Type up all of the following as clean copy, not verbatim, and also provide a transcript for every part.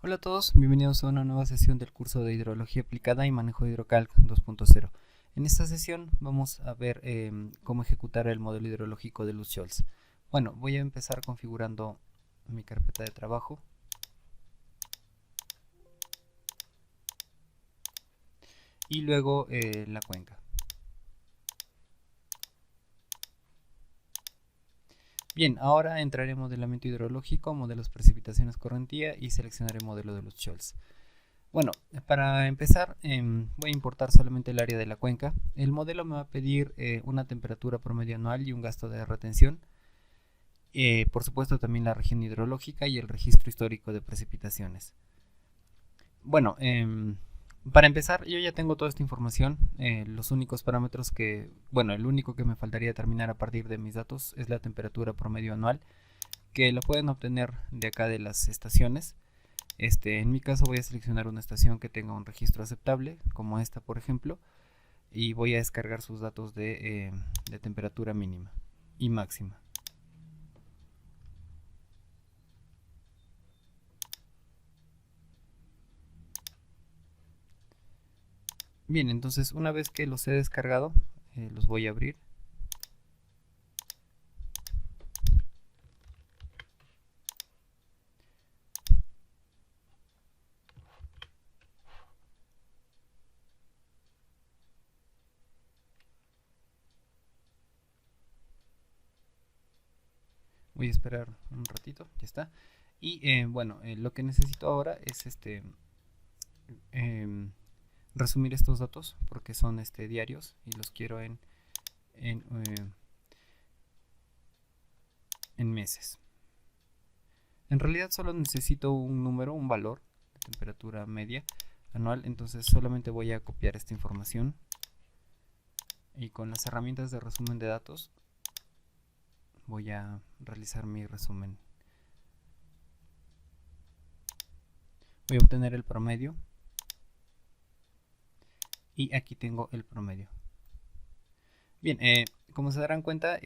Hola a todos, bienvenidos a una nueva sesión del curso de Hidrología Aplicada y Manejo de HidroCalc 2.0. En esta sesión vamos a ver cómo ejecutar el modelo hidrológico de Luz-Scholz. Bueno, voy a empezar configurando mi carpeta de trabajo. Y luego la cuenca. Bien, ahora entraré en modelamiento hidrológico, modelos precipitaciones correntía y seleccionaré modelo de Luz-Scholz. Bueno, para empezar voy a importar solamente el área de la cuenca. El modelo me va a pedir una temperatura promedio anual y un gasto de retención. Por supuesto también la región hidrológica y el registro histórico de precipitaciones. Bueno, para empezar yo ya tengo toda esta información. Los únicos parámetros que, bueno, el único que me faltaría determinar a partir de mis datos es la temperatura promedio anual, que lo pueden obtener de acá de las estaciones. En mi caso voy a seleccionar una estación que tenga un registro aceptable, como esta por ejemplo, y voy a descargar sus datos de temperatura mínima y máxima. Bien, entonces una vez que los he descargado, los voy a abrir. Voy a esperar un ratito, ya está. Y bueno, lo que necesito ahora es em, resumir estos datos porque son diarios y los quiero en, eh, en meses. En realidad solo necesito un número, un valor de temperatura media anual, entonces solamente voy a copiar esta información y con las herramientas de resumen de datos voy a realizar mi resumen. Voy a obtener el promedio y aquí tengo el promedio. Bien, como se darán cuenta,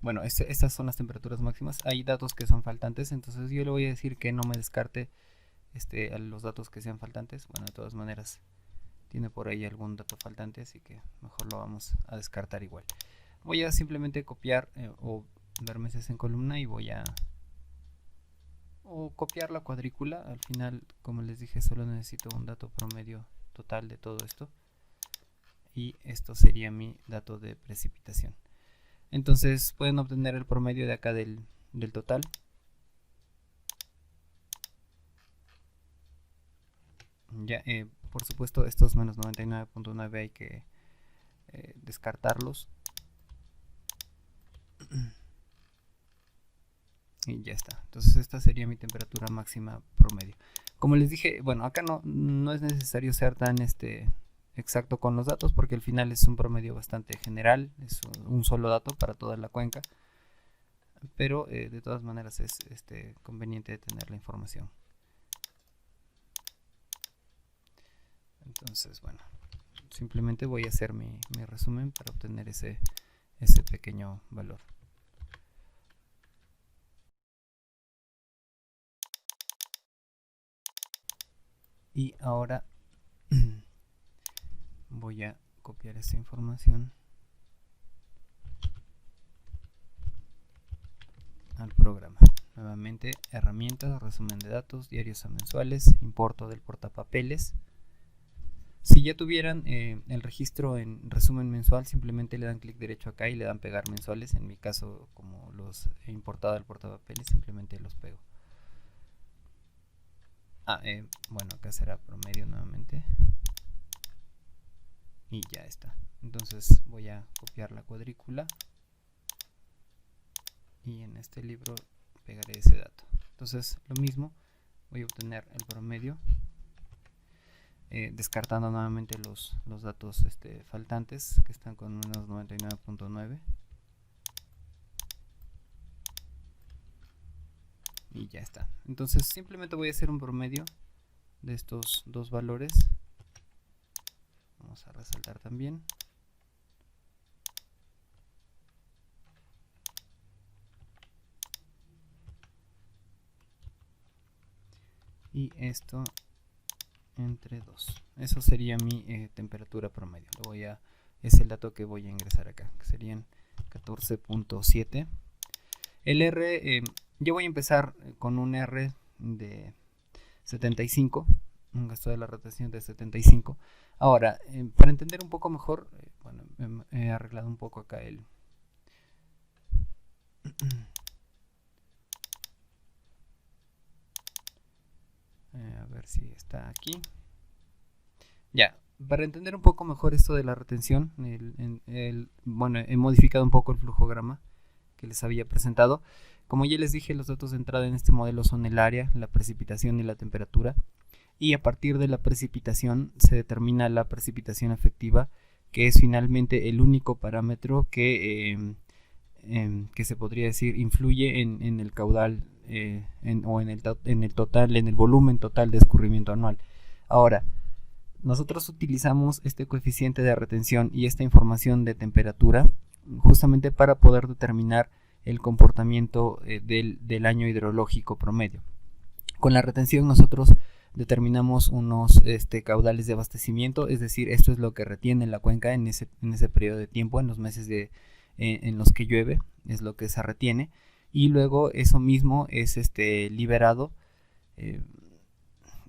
bueno, estas son las temperaturas máximas. Hay datos que son faltantes, entonces yo le voy a decir que no me descarte a los datos que sean faltantes. Bueno, de todas maneras tiene por ahí algún dato faltante, así que mejor lo vamos a descartar igual. Voy a simplemente copiar o dar meses en columna y voy a copiar la cuadrícula. Al final, como les dije, solo necesito un dato promedio total de todo esto y esto sería mi dato de precipitación. Entonces pueden obtener el promedio de acá del total. Ya, por supuesto estos menos 99.9 hay que descartarlos y ya está. Entonces esta sería mi temperatura máxima promedio. Como les dije, bueno, acá no es necesario ser tan exacto con los datos porque al final es un promedio bastante general, es un solo dato para toda la cuenca, pero de todas maneras es conveniente tener la información. Entonces, bueno, simplemente voy a hacer mi resumen para obtener ese pequeño valor. Y ahora voy a copiar esta información al programa. Nuevamente, herramientas, resumen de datos, diarios a mensuales, importo del portapapeles. Si ya tuvieran el registro en resumen mensual, simplemente le dan clic derecho acá y le dan pegar mensuales. En mi caso, como los he importado del portapapeles, simplemente los pego. Bueno, acá será promedio nuevamente. Y ya está. Entonces voy a copiar la cuadrícula y en este libro pegaré ese dato. Entonces lo mismo, voy a obtener el promedio descartando nuevamente los datos faltantes que están con menos 99.9 y ya está. Entonces simplemente voy a hacer un promedio de estos dos valores. Vamos a resaltar también. y esto entre 2. Eso sería mi temperatura promedio. Es el dato que voy a ingresar acá, que serían 14.7. El R, yo voy a empezar con un R de 75, un gasto de la rotación de 75. Ahora, para entender un poco mejor, bueno, he arreglado un poco acá el... a ver si está aquí. Ya, para entender un poco mejor esto de la retención, bueno, he modificado un poco el flujograma que les había presentado. Como ya les dije, los datos de entrada en este modelo son el área, la precipitación y la temperatura. Y a partir de la precipitación se determina la precipitación efectiva, que es finalmente el único parámetro que se podría decir influye en el caudal o en el total, en el volumen total de escurrimiento anual. Ahora, nosotros utilizamos este coeficiente de retención y esta información de temperatura justamente para poder determinar el comportamiento del año hidrológico promedio. Con la retención nosotros determinamos unos caudales de abastecimiento, es decir, esto es lo que retiene la cuenca en ese periodo de tiempo, en los meses en los que llueve, es lo que se retiene, y luego eso mismo es liberado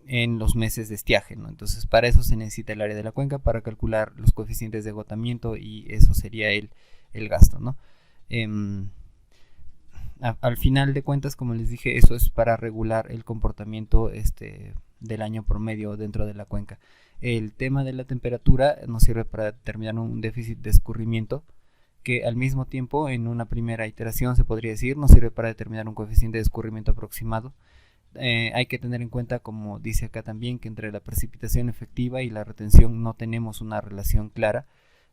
en los meses de estiaje, ¿no? Entonces para eso se necesita el área de la cuenca para calcular los coeficientes de agotamiento y eso sería el gasto, ¿no? Al final de cuentas, como les dije, eso es para regular el comportamiento del año promedio dentro de la cuenca. El tema de la temperatura nos sirve para determinar un déficit de escurrimiento que al mismo tiempo en una primera iteración se podría decir nos sirve para determinar un coeficiente de escurrimiento aproximado. Hay que tener en cuenta, como dice acá también, que entre la precipitación efectiva y la retención no tenemos una relación clara,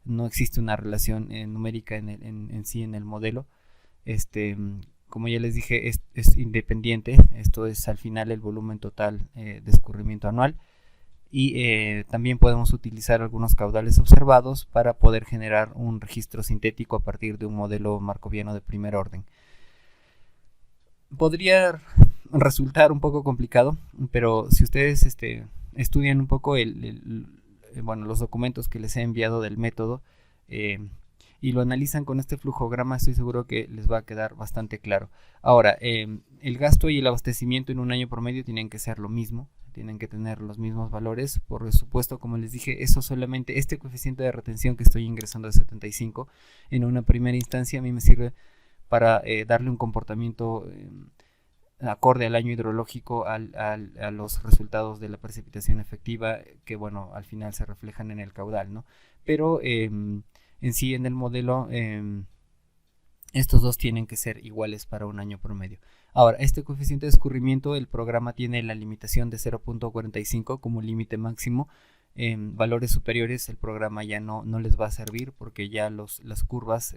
no existe una relación numérica en sí en el modelo. Como ya les dije, es independiente, esto es al final el volumen total de escurrimiento anual, y también podemos utilizar algunos caudales observados para poder generar un registro sintético a partir de un modelo markoviano de primer orden. Podría resultar un poco complicado, pero si ustedes estudian un poco los documentos que les he enviado del método y lo analizan con este flujograma, estoy seguro que les va a quedar bastante claro. Ahora, el gasto y el abastecimiento en un año promedio tienen que ser lo mismo, tienen que tener los mismos valores. Por supuesto, como les dije, eso solamente, este coeficiente de retención que estoy ingresando de 75 en una primera instancia a mí me sirve para darle un comportamiento acorde al año hidrológico a los resultados de la precipitación efectiva, que bueno, al final se reflejan en el caudal, ¿no? Pero en sí en el modelo estos dos tienen que ser iguales para un año promedio. Ahora, este coeficiente de escurrimiento, el programa tiene la limitación de 0.45 como límite máximo. En valores superiores el programa ya no les va a servir porque ya las curvas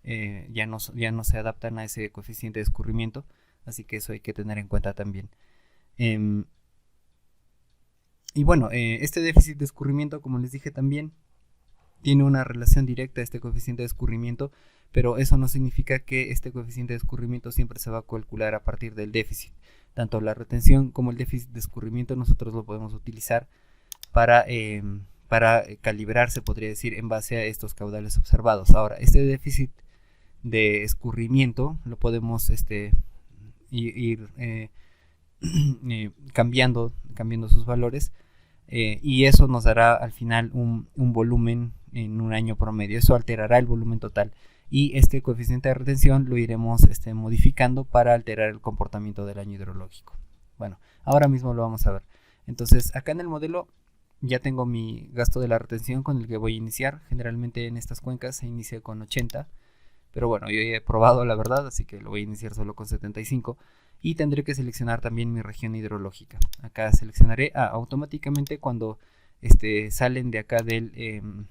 ya no se adaptan a ese coeficiente de escurrimiento, así que eso hay que tener en cuenta también. Y bueno, este déficit de escurrimiento, como les dije también, tiene una relación directa a este coeficiente de escurrimiento, pero eso no significa que este coeficiente de escurrimiento siempre se va a calcular a partir del déficit. Tanto la retención como el déficit de escurrimiento nosotros lo podemos utilizar para calibrar, se podría decir, en base a estos caudales observados. Ahora, este déficit de escurrimiento lo podemos ir cambiando sus valores, y eso nos dará al final un volumen en un año promedio. Eso alterará el volumen total y este coeficiente de retención lo iremos modificando para alterar el comportamiento del año hidrológico. Bueno, ahora mismo lo vamos a ver. Entonces acá en el modelo ya tengo mi gasto de la retención con el que voy a iniciar. Generalmente en estas cuencas se inicia con 80, pero bueno, yo ya he probado la verdad, así que lo voy a iniciar solo con 75 y tendré que seleccionar también mi región hidrológica. Acá seleccionaré automáticamente cuando salen de acá del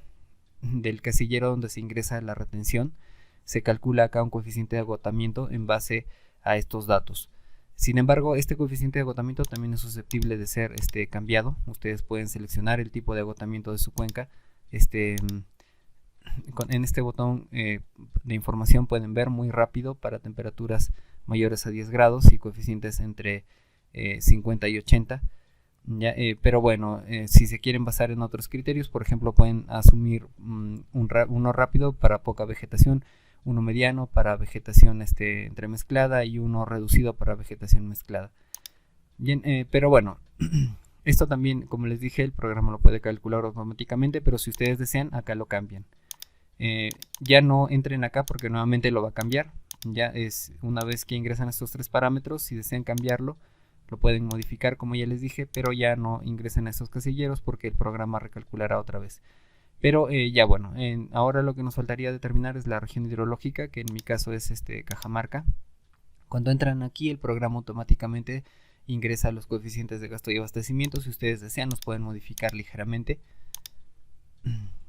casillero donde se ingresa la retención, se calcula acá un coeficiente de agotamiento en base a estos datos. Sin embargo, este coeficiente de agotamiento también es susceptible de ser cambiado. Ustedes pueden seleccionar el tipo de agotamiento de su cuenca. En este botón de información pueden ver muy rápido para temperaturas mayores a 10 grados y coeficientes entre 50 y 80. ¿Ya? Pero bueno, si se quieren basar en otros criterios, por ejemplo, pueden asumir uno rápido para poca vegetación, uno mediano para vegetación entremezclada y uno reducido para vegetación mezclada. Bien, pero bueno, esto también, como les dije, el programa lo puede calcular automáticamente, pero si ustedes desean, acá lo cambian. Ya no entren acá porque nuevamente lo va a cambiar. Ya es una vez que ingresan estos tres parámetros, si desean cambiarlo, lo pueden modificar como ya les dije, pero ya no ingresen a estos casilleros porque el programa recalculará otra vez. Pero ya bueno, ahora lo que nos faltaría determinar es la región hidrológica, que en mi caso es Cajamarca. Cuando entran aquí, el programa automáticamente ingresa los coeficientes de gasto y abastecimiento. Si ustedes desean, los pueden modificar ligeramente.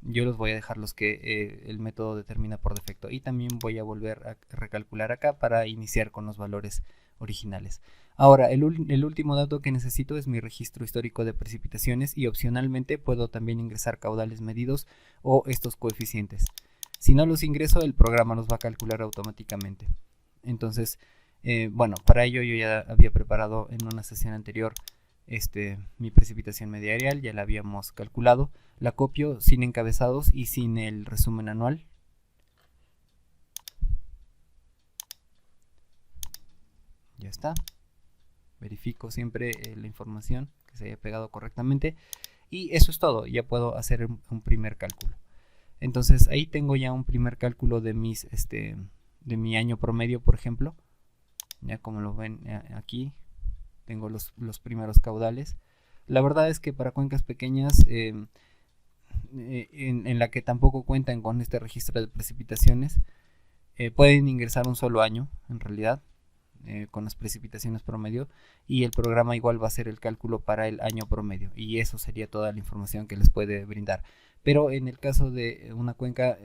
Yo los voy a dejar los que el método determina por defecto, y también voy a volver a recalcular acá para iniciar con los valores originales. Ahora, el último dato que necesito es mi registro histórico de precipitaciones, y opcionalmente puedo también ingresar caudales medidos o estos coeficientes. Si no los ingreso, el programa los va a calcular automáticamente. Entonces, bueno, para ello yo ya había preparado en una sesión anterior mi precipitación media areal, ya la habíamos calculado. La copio sin encabezados y sin el resumen anual. Ya está. Verifico siempre la información que se haya pegado correctamente, y eso es todo. Ya puedo hacer un primer cálculo. Entonces ahí tengo ya un primer cálculo de mis de mi año promedio, por ejemplo. Ya como lo ven aquí tengo los primeros caudales. La verdad es que para cuencas pequeñas en la que tampoco cuentan con este registro de precipitaciones, pueden ingresar un solo año en realidad con las precipitaciones promedio, y el programa igual va a hacer el cálculo para el año promedio, y eso sería toda la información que les puede brindar. Pero en el caso de una cuenca,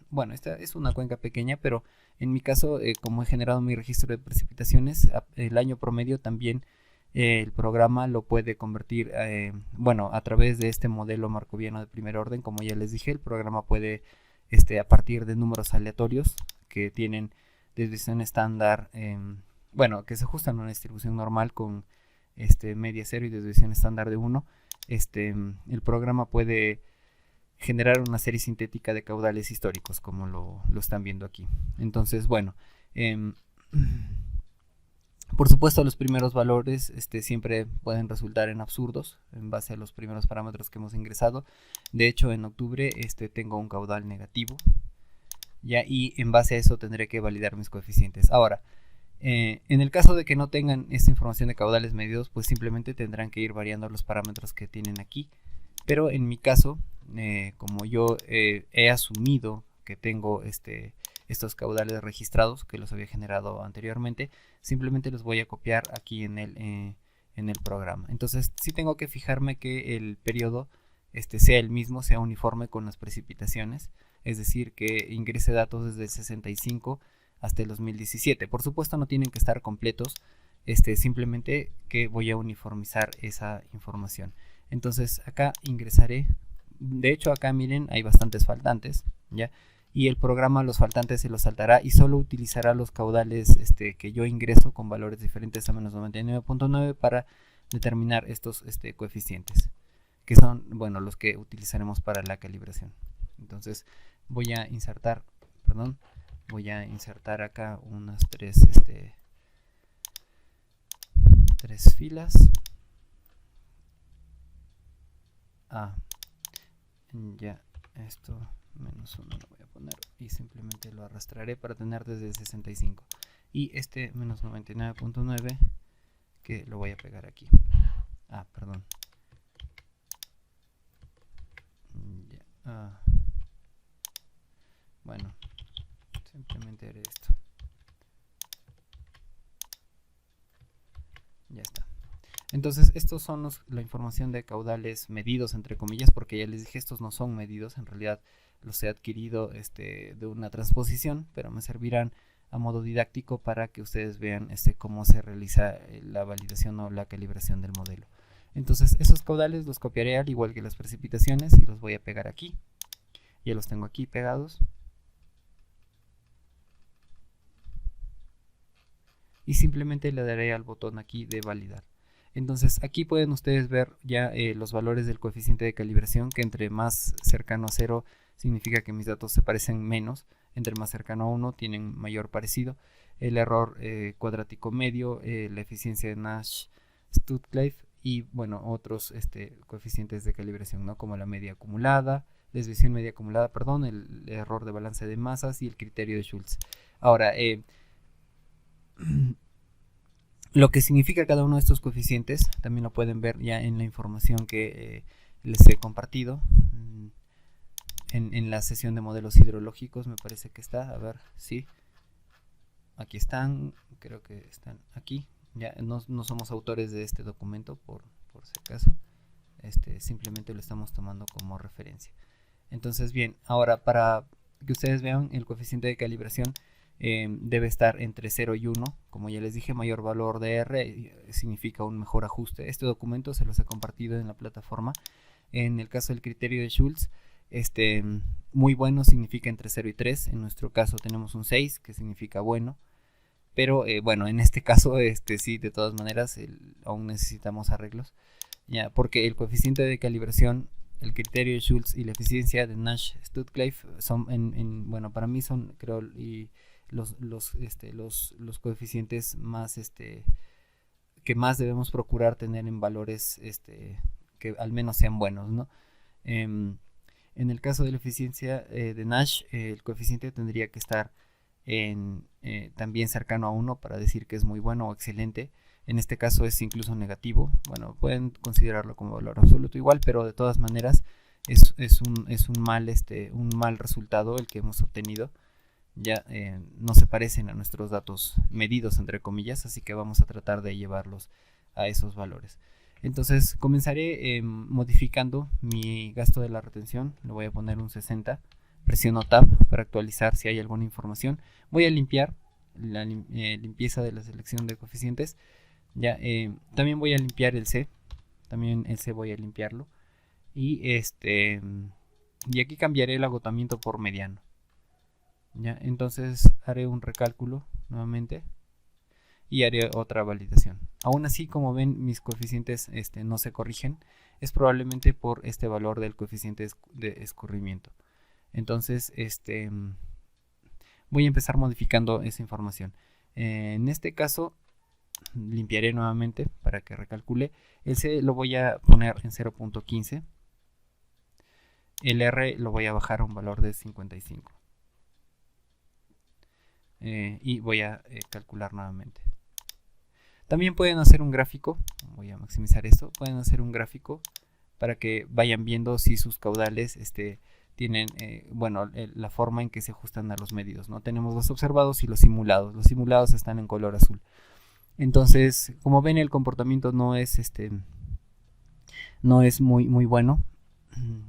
bueno, esta es una cuenca pequeña, pero en mi caso, como he generado mi registro de precipitaciones, el año promedio también el programa lo puede convertir, bueno, a través de este modelo marcoviano de primer orden. Como ya les dije, el programa puede, a partir de números aleatorios que tienen desviación estándar, bueno, que se ajustan a una distribución normal con media 0 y desviación estándar de 1, el programa puede generar una serie sintética de caudales históricos, como lo están viendo aquí. Entonces, bueno, por supuesto los primeros valores siempre pueden resultar en absurdos en base a los primeros parámetros que hemos ingresado. De hecho, en octubre tengo un caudal negativo, ¿ya? Y en base a eso tendré que validar mis coeficientes. Ahora, en el caso de que no tengan esta información de caudales medidos, pues simplemente tendrán que ir variando los parámetros que tienen aquí. Pero en mi caso, como yo he asumido que tengo estos caudales registrados, que los había generado anteriormente, simplemente los voy a copiar aquí en el programa. Entonces sí tengo que fijarme que el periodo sea el mismo, sea uniforme con las precipitaciones, es decir, que ingrese datos desde el 65 hasta el 2017. Por supuesto no tienen que estar completos, simplemente que voy a uniformizar esa información. Entonces acá ingresaré, de hecho acá miren hay bastantes faltantes, ¿ya? Y el programa los faltantes se los saltará y solo utilizará los caudales que yo ingreso con valores diferentes a menos 99.9 para determinar estos coeficientes, que son, bueno, los que utilizaremos para la calibración. Entonces voy a insertar, perdón, voy a insertar acá unas tres filas. Ya, esto menos 1 lo voy a poner y simplemente lo arrastraré para tener desde el 65, y menos 99.9 que lo voy a pegar aquí. Perdón, ya, bueno, simplemente haré esto. Ya está. Entonces estos son la información de caudales medidos, entre comillas, porque ya les dije, estos no son medidos, en realidad los he adquirido de una transposición, pero me servirán a modo didáctico para que ustedes vean cómo se realiza la validación o la calibración del modelo. Entonces esos caudales los copiaré al igual que las precipitaciones y los voy a pegar aquí. Ya los tengo aquí pegados. y simplemente le daré al botón aquí de validar. Entonces aquí pueden ustedes ver ya los valores del coeficiente de calibración, que entre más cercano a 0 significa que mis datos se parecen menos, entre más cercano a 1 tienen mayor parecido, el error cuadrático medio, la eficiencia de Nash-Studcliffe y bueno, otros coeficientes de calibración, ¿no? Como la media acumulada, desviación media acumulada, perdón, el error de balance de masas y el criterio de Schultz. Ahora, lo que significa cada uno de estos coeficientes también lo pueden ver ya en la información que les he compartido en la sesión de modelos hidrológicos. Me parece que está, a ver, sí, aquí están, creo que están aquí. Ya no somos autores de este documento por si acaso, simplemente lo estamos tomando como referencia. Entonces bien, ahora para que ustedes vean el coeficiente de calibración debe estar entre 0 y 1, como ya les dije, mayor valor de R significa un mejor ajuste. Este documento se los he compartido en la plataforma. En el caso del criterio de Schultz, muy bueno significa entre 0 y 3, en nuestro caso tenemos un 6 que significa bueno, pero bueno, en este caso sí, de todas maneras aún necesitamos arreglos, ya, porque el coeficiente de calibración, el criterio de Schultz y la eficiencia de Nash-Studcliffe son, bueno, para mí son, creo, y los coeficientes más, que más debemos procurar tener en valores, que al menos sean buenos, ¿no? En el caso de la eficiencia de Nash, el coeficiente tendría que estar también cercano a 1 para decir que es muy bueno o excelente. En este caso es incluso negativo. Bueno, pueden considerarlo como valor absoluto igual, pero de todas maneras es un mal resultado el que hemos obtenido. Ya no se parecen a nuestros datos medidos, entre comillas, así que vamos a tratar de llevarlos a esos valores. Entonces comenzaré modificando mi gasto de la retención. Le voy a poner un 60. Presiono Tab para actualizar si hay alguna información. Voy a limpiar la limpieza de la selección de coeficientes. Ya, también voy a limpiar el C. También el C voy a limpiarlo. Y aquí cambiaré el agotamiento por mediano. Ya, entonces haré un recálculo nuevamente y haré otra validación. Aún así, como ven, mis coeficientes no se corrigen. Es probablemente por este valor del coeficiente de escurrimiento. Entonces, voy a empezar modificando esa información. En este caso, limpiaré nuevamente para que recalcule. El C lo voy a poner en 0.15. El R lo voy a bajar a un valor de 55. Y voy a calcular nuevamente. También pueden hacer un gráfico. Voy a maximizar esto. Pueden hacer un gráfico para que vayan viendo si sus caudales tienen, bueno, la forma en que se ajustan a los medidos, ¿no? Tenemos los observados y los simulados. Los simulados están en color azul. Entonces, como ven, el comportamiento no es muy bueno.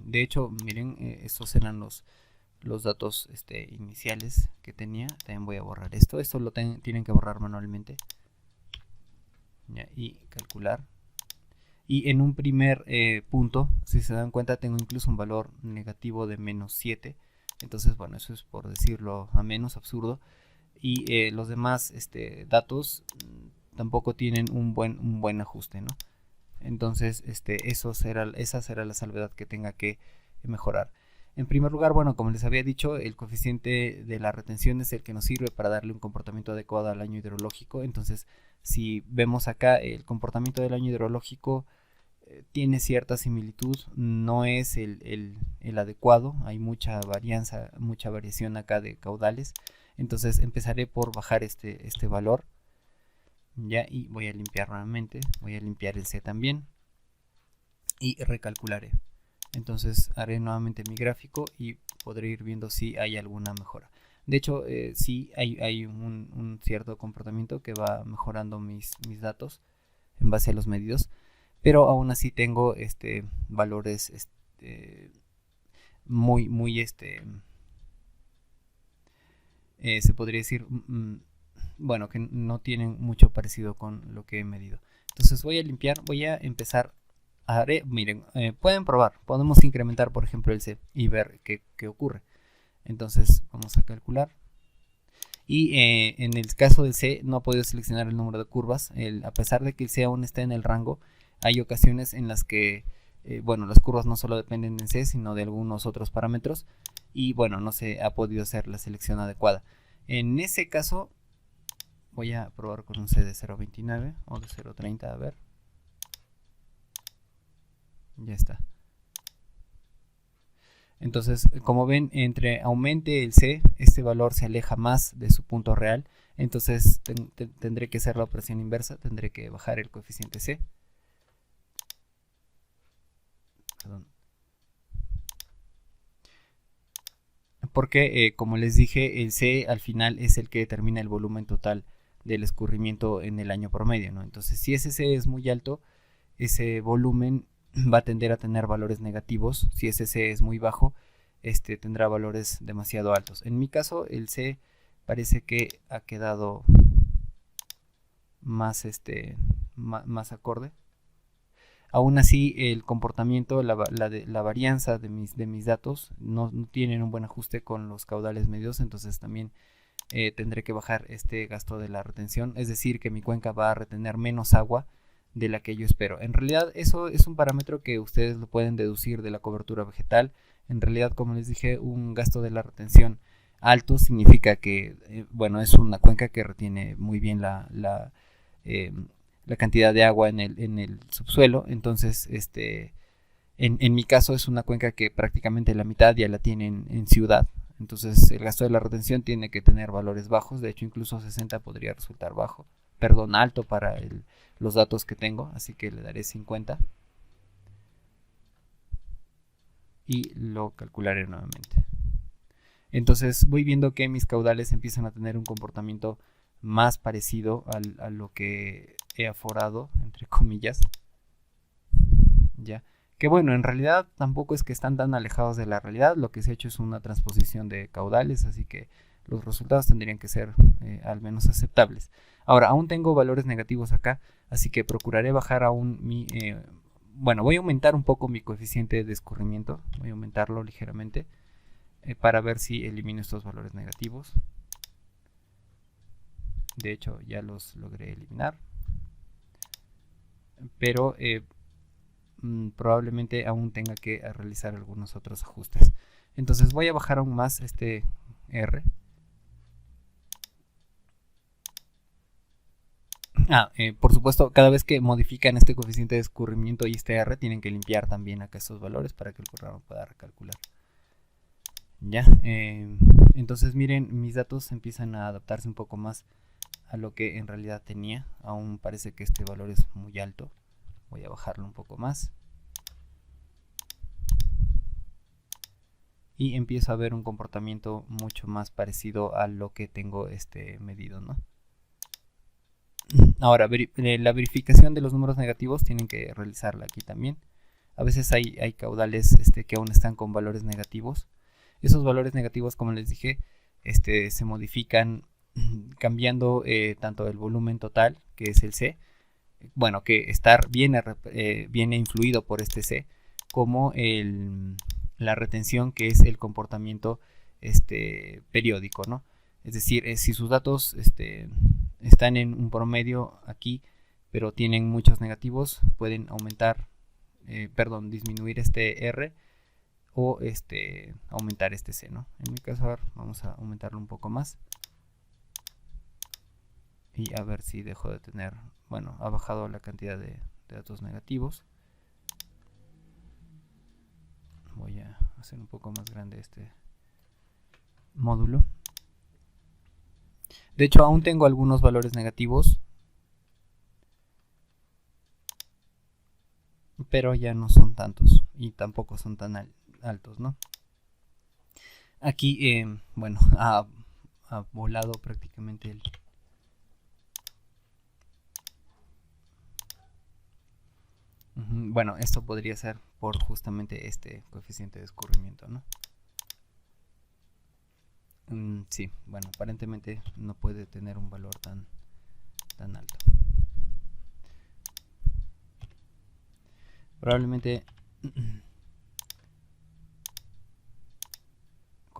De hecho, miren, estos eran los datos iniciales que tenía. También voy a borrar esto. Esto lo tienen que borrar manualmente. Ya, y calcular. Y en un primer punto, si se dan cuenta, tengo incluso un valor negativo de menos 7. Entonces, bueno, eso es por decirlo a menos absurdo. Y los demás datos tampoco tienen un buen ajuste, ¿no? Entonces, esa será la salvedad que tenga que mejorar. En primer lugar, bueno, como les había dicho, el coeficiente de la retención es el que nos sirve para darle un comportamiento adecuado al año hidrológico. Entonces, si vemos acá, el comportamiento del año hidrológico tiene cierta similitud, no es el adecuado, hay mucha variación acá de caudales. Entonces empezaré por bajar este valor, ya, y voy a limpiar nuevamente, voy a limpiar el C también y recalcularé. Entonces haré nuevamente mi gráfico y podré ir viendo si hay alguna mejora. De hecho, sí hay un cierto comportamiento que va mejorando mis datos en base a los medidos, pero aún así tengo valores muy se podría decir bueno, que no tienen mucho parecido con lo que he medido. Entonces voy a limpiar, voy a empezar. Miren, pueden probar, podemos incrementar por ejemplo el C y ver qué ocurre. Entonces vamos a calcular Y en el caso del C no ha podido seleccionar el número de curvas. A pesar de que el C aún está en el rango, hay ocasiones en las que bueno, las curvas no solo dependen de C, sino de algunos otros parámetros. Y bueno, no se ha podido hacer la selección adecuada. En ese caso, voy a probar con un C de 0.29 o de 0.30, a ver. Ya está. Entonces, como ven, entre aumente el C, este valor se aleja más de su punto real. Entonces tendré que hacer la operación inversa, tendré que bajar el coeficiente C. Perdón. Porque, como les dije, el C al final es el que determina el volumen total del escurrimiento en el año promedio, ¿no? Entonces, si ese C es muy alto, ese volumen va a tender a tener valores negativos. Si ese C es muy bajo, tendrá valores demasiado altos. En mi caso, el C parece que ha quedado más, más acorde. Aún así, el comportamiento, la varianza de mis datos no tienen un buen ajuste con los caudales medios, entonces también tendré que bajar este gasto de la retención, es decir, que mi cuenca va a retener menos agua de la que yo espero. En realidad eso es un parámetro que ustedes lo pueden deducir de la cobertura vegetal. En realidad, como les dije, un gasto de la retención alto significa que, bueno, es una cuenca que retiene muy bien la cantidad de agua en el subsuelo. Entonces, en mi caso es una cuenca que prácticamente la mitad ya la tienen en ciudad. Entonces el gasto de la retención tiene que tener valores bajos. De hecho, incluso 60 podría resultar bajo. Perdón, alto para los datos que tengo. Así que le daré 50. Y lo calcularé nuevamente. Entonces voy viendo que mis caudales empiezan a tener un comportamiento más parecido a lo que he aforado, entre comillas. Ya. Que bueno, en realidad tampoco es que están tan alejados de la realidad. Lo que se ha hecho es una transposición de caudales, así que los resultados tendrían que ser al menos aceptables. Ahora, aún tengo valores negativos acá, así que procuraré bajar aún bueno, voy a aumentar un poco mi coeficiente de escurrimiento. Voy a aumentarlo ligeramente para ver si elimino estos valores negativos. De hecho, ya los logré eliminar. Pero probablemente aún tenga que realizar algunos otros ajustes. Entonces voy a bajar aún más este R. Por supuesto, cada vez que modifican este coeficiente de escurrimiento y este R, tienen que limpiar también acá estos valores para que el programa pueda recalcular. Ya, entonces miren, mis datos empiezan a adaptarse un poco más a lo que en realidad tenía. Aún parece que este valor es muy alto. Voy a bajarlo un poco más. Y empiezo a ver un comportamiento mucho más parecido a lo que tengo medido, ¿no? Ahora, la verificación de los números negativos tienen que realizarla aquí también. A veces hay caudales que aún están con valores negativos. Esos valores negativos, como les dije, se modifican cambiando tanto el volumen total, que es el C, bueno, que viene influido por este C, como la retención, que es el comportamiento periódico, ¿no? Es decir, si sus datos están en un promedio aquí, pero tienen muchos negativos, pueden disminuir este R o aumentar este C, ¿no? En mi caso, a ver, vamos a aumentarlo un poco más. Y a ver si dejo de tener, bueno, ha bajado la cantidad de datos negativos. Voy a hacer un poco más grande este módulo. De hecho, aún tengo algunos valores negativos, pero ya no son tantos y tampoco son tan altos, ¿no? Aquí, bueno, ha volado prácticamente el... Bueno, esto podría ser por justamente este coeficiente de escurrimiento, ¿no? Sí, bueno, aparentemente no puede tener un valor tan alto. Probablemente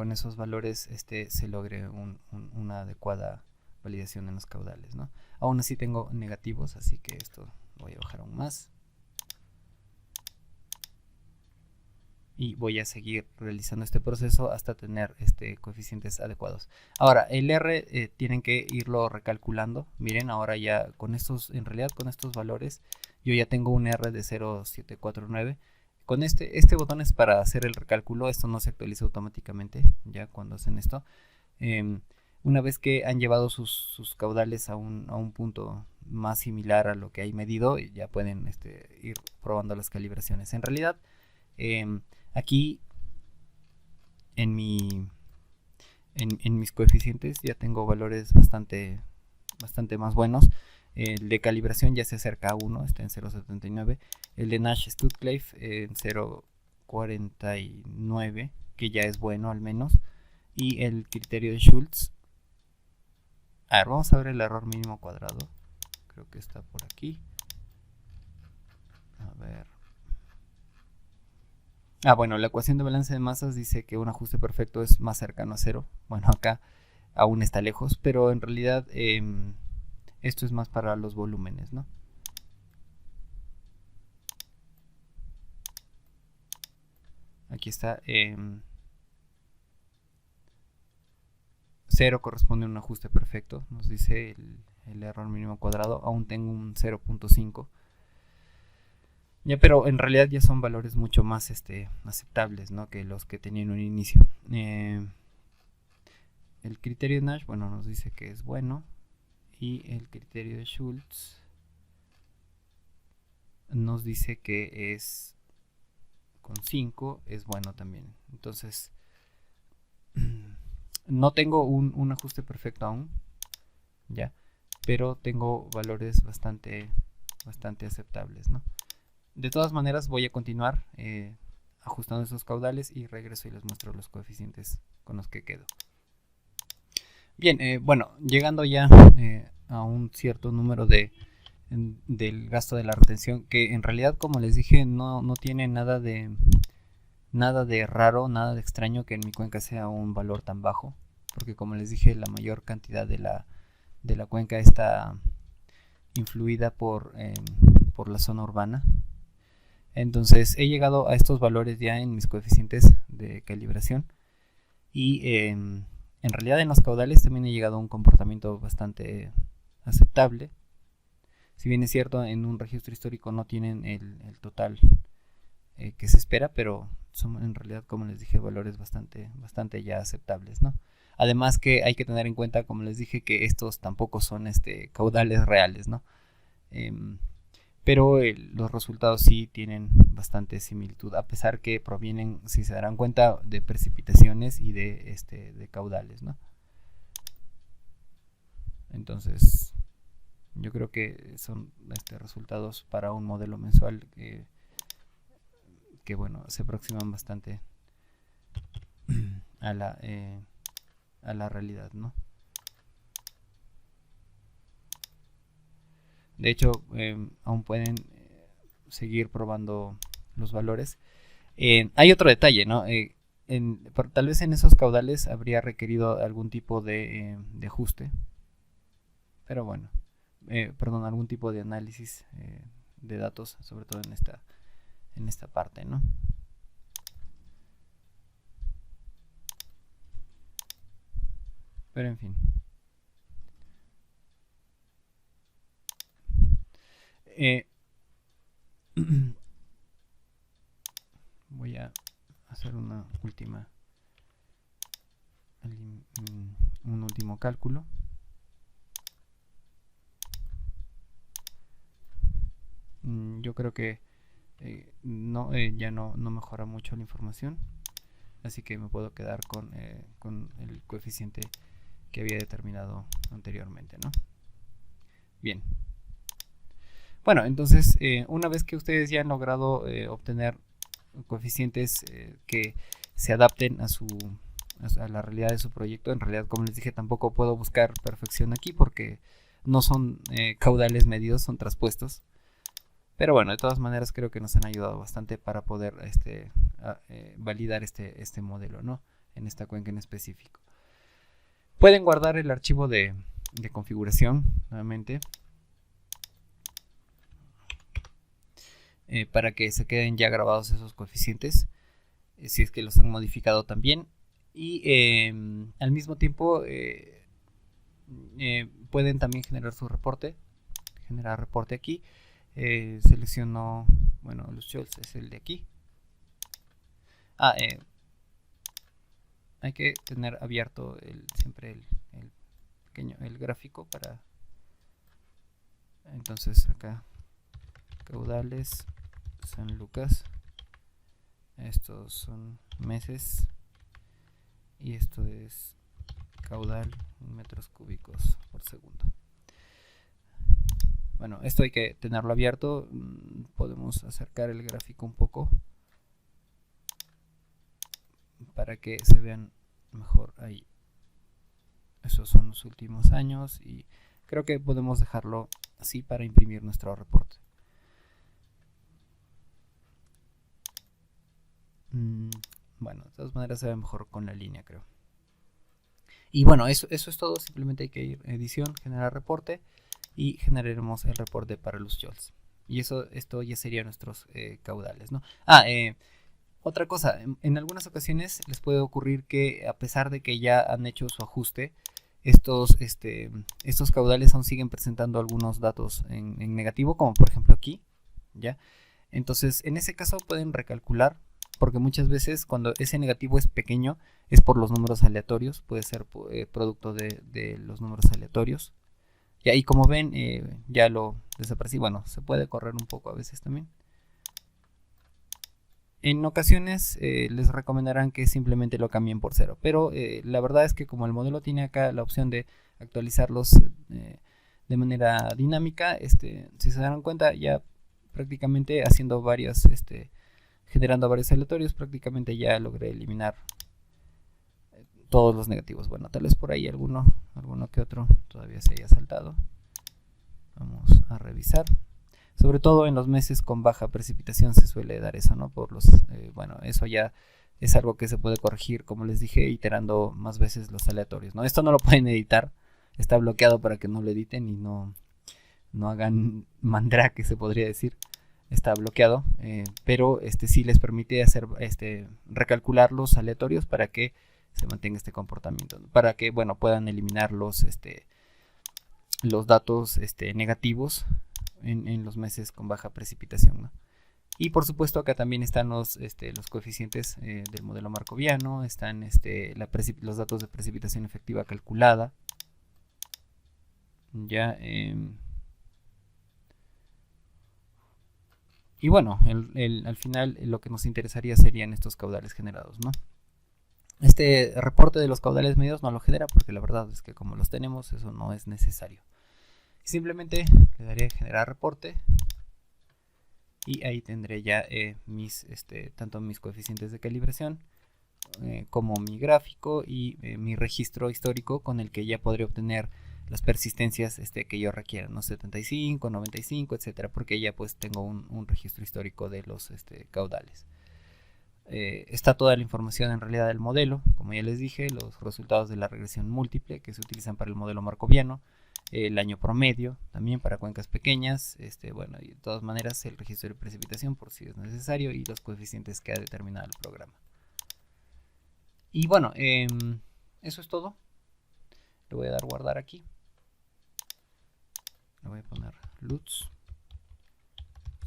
con esos valores se logre una adecuada validación en los caudales, ¿no? Aún así tengo negativos, así que esto voy a bajar aún más. Y voy a seguir realizando este proceso hasta tener coeficientes adecuados. Ahora, el R tienen que irlo recalculando. Miren, ahora ya con estos, en realidad con estos valores, yo ya tengo un R de 0,749. Con este botón es para hacer el recálculo. Esto no se actualiza automáticamente ya cuando hacen esto. Una vez que han llevado sus caudales a un punto más similar a lo que hay medido, ya pueden ir probando las calibraciones. En realidad, aquí en mis coeficientes ya tengo valores bastante más buenos. El de calibración ya se acerca a 1, está en 0,79. El de Nash-Sutcliffe en 0,49, que ya es bueno al menos. Y el criterio de Schultz. A ver, vamos a ver el error mínimo cuadrado. Creo que está por aquí. A ver. Bueno, la ecuación de balance de masas dice que un ajuste perfecto es más cercano a 0. Bueno, acá aún está lejos, pero en realidad esto es más para los volúmenes, ¿no? Aquí está. 0 corresponde a un ajuste perfecto, nos dice el error mínimo cuadrado. Aún tengo un 0.5. Ya, pero en realidad ya son valores mucho más aceptables, ¿no?, que los que tenían un inicio. El criterio de Nash, bueno, nos dice que es bueno. Y el criterio de Schultz nos dice que es con 5, es bueno también. Entonces, no tengo un ajuste perfecto aún, ya, pero tengo valores bastante aceptables, ¿no? De todas maneras voy a continuar ajustando esos caudales y regreso y les muestro los coeficientes con los que quedo. Bien, bueno, llegando ya a un cierto número del gasto de la retención, que en realidad, como les dije, no tiene nada de raro, nada de extraño que en mi cuenca sea un valor tan bajo, porque como les dije, la mayor cantidad de la cuenca está influida por la zona urbana. Entonces he llegado a estos valores ya en mis coeficientes de calibración, y en realidad en los caudales también he llegado a un comportamiento bastante aceptable. Si bien es cierto, en un registro histórico no tienen el total que se espera, pero son en realidad, como les dije, valores bastante ya aceptables, ¿no? Además que hay que tener en cuenta, como les dije, que estos tampoco son caudales reales, ¿no? Pero los resultados sí tienen bastante similitud, a pesar que provienen, si se darán cuenta, de precipitaciones y de caudales, ¿no? Entonces, yo creo que son resultados para un modelo mensual que bueno, se aproximan bastante a la realidad, ¿no? De hecho, aún pueden seguir probando los valores. Hay otro detalle, ¿no? Tal vez en esos caudales habría requerido algún tipo de ajuste. Pero bueno, perdón, algún tipo de análisis de datos, sobre todo en esta parte, ¿no? Pero en fin. Voy a hacer un último cálculo. Yo creo que ya no mejora mucho la información, así que me puedo quedar con el coeficiente que había determinado anteriormente, ¿no? Bien. Bueno, entonces una vez que ustedes ya han logrado obtener coeficientes que se adapten a la realidad de su proyecto, en realidad, como les dije, tampoco puedo buscar perfección aquí porque no son caudales medidos, son traspuestos. Pero bueno, de todas maneras creo que nos han ayudado bastante para poder validar este modelo, ¿no? en esta cuenca en específico. Pueden guardar el archivo de configuración nuevamente para que se queden ya grabados esos coeficientes, si es que los han modificado también. Y al mismo tiempo pueden también generar su reporte. Generar reporte aquí. Selecciono, bueno, los Scholz es el de aquí. Hay que tener abierto siempre el gráfico para. Entonces acá caudales San Lucas, estos son meses y esto es caudal en metros cúbicos por segundo. Bueno, esto hay que tenerlo abierto. Podemos acercar el gráfico un poco para que se vean mejor ahí. Esos son los últimos años y creo que podemos dejarlo así para imprimir nuestro reporte. Bueno, de todas maneras se ve mejor con la línea, creo. Y bueno, eso es todo. Simplemente hay que ir a edición, generar reporte y generaremos el reporte para los Scholz. Y esto ya serían nuestros caudales, ¿no? Otra cosa, en algunas ocasiones les puede ocurrir que a pesar de que ya han hecho su ajuste, estos caudales aún siguen presentando algunos datos en negativo, como por ejemplo aquí, ¿ya? Entonces, en ese caso pueden recalcular, porque muchas veces cuando ese negativo es pequeño es por los números aleatorios, puede ser producto de los números aleatorios. Y ahí, como ven, ya lo desaparecí. Bueno, se puede correr un poco a veces también. En ocasiones les recomendarán que simplemente lo cambien por 0, pero la verdad es que como el modelo tiene acá la opción de actualizarlos de manera dinámica, si se dan cuenta, ya prácticamente haciendo varios, generando varios aleatorios, prácticamente ya logré eliminar todos los negativos. Bueno, tal vez por ahí alguno que otro todavía se haya saltado. Vamos a revisar. Sobre todo en los meses con baja precipitación se suele dar eso, ¿no? Bueno, eso ya es algo que se puede corregir, como les dije, iterando más veces los aleatorios, ¿no? Esto no lo pueden editar, está bloqueado para que no lo editen y no hagan mandrake, se podría decir. Está bloqueado, pero sí les permite hacer recalcular los aleatorios para que se mantenga este comportamiento, ¿no? Para que, bueno, puedan eliminar los datos negativos en los meses con baja precipitación, ¿no? Y por supuesto acá también están los coeficientes del modelo markoviano, están los datos de precipitación efectiva calculada. Ya, y bueno, al final lo que nos interesaría serían estos caudales generados, ¿no? Este reporte de los caudales medios no lo genera porque la verdad es que como los tenemos, eso no es necesario. Simplemente le daré generar reporte y ahí tendré ya tanto mis coeficientes de calibración como mi gráfico y mi registro histórico con el que ya podré obtener las persistencias que yo requiera, ¿no? 75, 95, etcétera, porque ya pues tengo un registro histórico de los caudales. Está toda la información en realidad del modelo, como ya les dije, los resultados de la regresión múltiple que se utilizan para el modelo markoviano, el año promedio también para cuencas pequeñas, bueno, y de todas maneras el registro de precipitación por si es necesario y los coeficientes que ha determinado el programa. Y bueno, eso es todo. Le voy a dar guardar aquí. Le voy a poner Lutz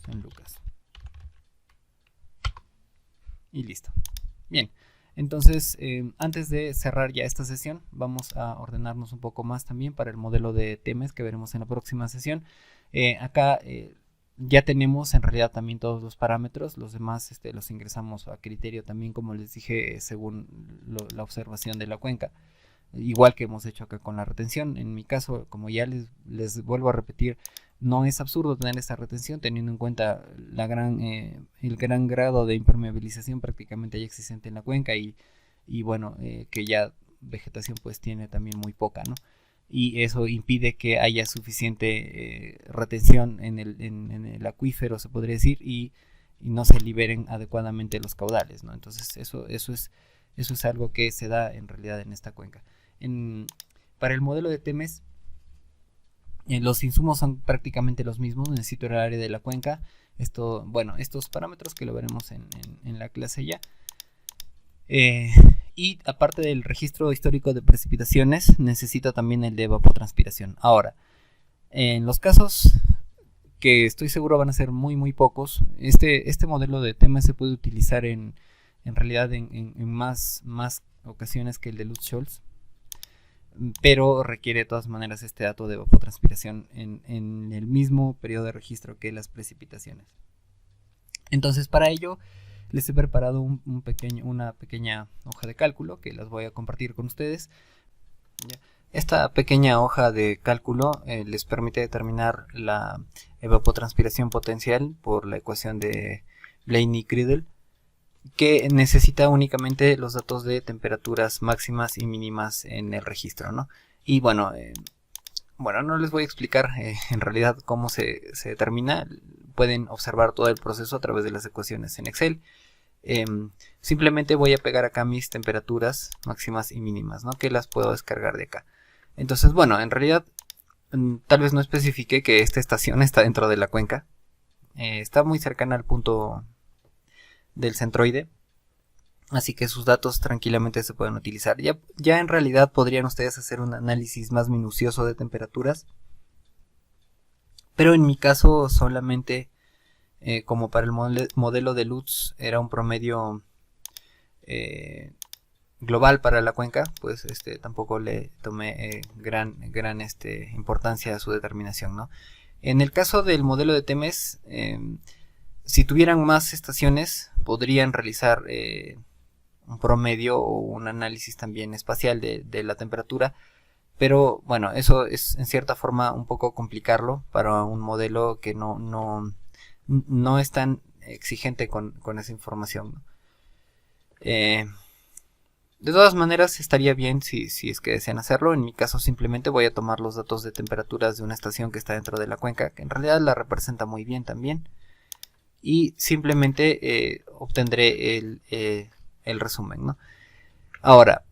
San Lucas. Y listo. Bien, entonces antes de cerrar ya esta sesión, vamos a ordenarnos un poco más también para el modelo de temas que veremos en la próxima sesión. Acá ya tenemos en realidad también todos los parámetros, los demás los ingresamos a criterio también, como les dije, según la observación de la cuenca. Igual que hemos hecho acá con la retención. En mi caso, como ya les vuelvo a repetir, no es absurdo tener esta retención teniendo en cuenta el gran grado de impermeabilización prácticamente ya existente en la cuenca y bueno, que ya vegetación pues tiene también muy poca, ¿no? Y eso impide que haya suficiente retención en el acuífero, se podría decir, y no se liberen adecuadamente los caudales, ¿no? Entonces eso es Eso es algo que se da en realidad en esta cuenca. Para el modelo de Temes, los insumos son prácticamente los mismos. Necesito el área de la cuenca. Estos parámetros que lo veremos en la clase ya. Y aparte del registro histórico de precipitaciones, necesito también el de evapotranspiración. Ahora, en los casos que estoy seguro van a ser muy pocos, este modelo de Temes se puede utilizar en realidad en más ocasiones que el de Lutz-Scholz, pero requiere de todas maneras este dato de evapotranspiración en el mismo periodo de registro que las precipitaciones. Entonces, para ello les he preparado una pequeña hoja de cálculo que las voy a compartir con ustedes. Esta pequeña hoja de cálculo les permite determinar la evapotranspiración potencial por la ecuación de Blaney-Criddle, que necesita únicamente los datos de temperaturas máximas y mínimas en el registro, ¿no? Y bueno, no les voy a explicar en realidad cómo se determina. Pueden observar todo el proceso a través de las ecuaciones en Excel. Simplemente voy a pegar acá mis temperaturas máximas y mínimas, ¿no? Que las puedo descargar de acá. Entonces, bueno, en realidad tal vez no especifique que esta estación está dentro de la cuenca. Está muy cercana al punto del centroide, así que sus datos tranquilamente se pueden utilizar. Ya en realidad podrían ustedes hacer un análisis más minucioso de temperaturas, pero en mi caso solamente, como para el modelo de Lutz era un promedio global para la cuenca, pues tampoco le tomé gran importancia a su determinación, ¿no? En el caso del modelo de Temes, si tuvieran más estaciones, podrían realizar un promedio o un análisis también espacial de la temperatura, pero bueno, eso es en cierta forma un poco complicarlo para un modelo que no es tan exigente con esa información, ¿no? De todas maneras estaría bien si es que desean hacerlo. En mi caso simplemente voy a tomar los datos de temperaturas de una estación que está dentro de la cuenca, que en realidad la representa muy bien también, y simplemente obtendré el resumen, ¿no? Ahora,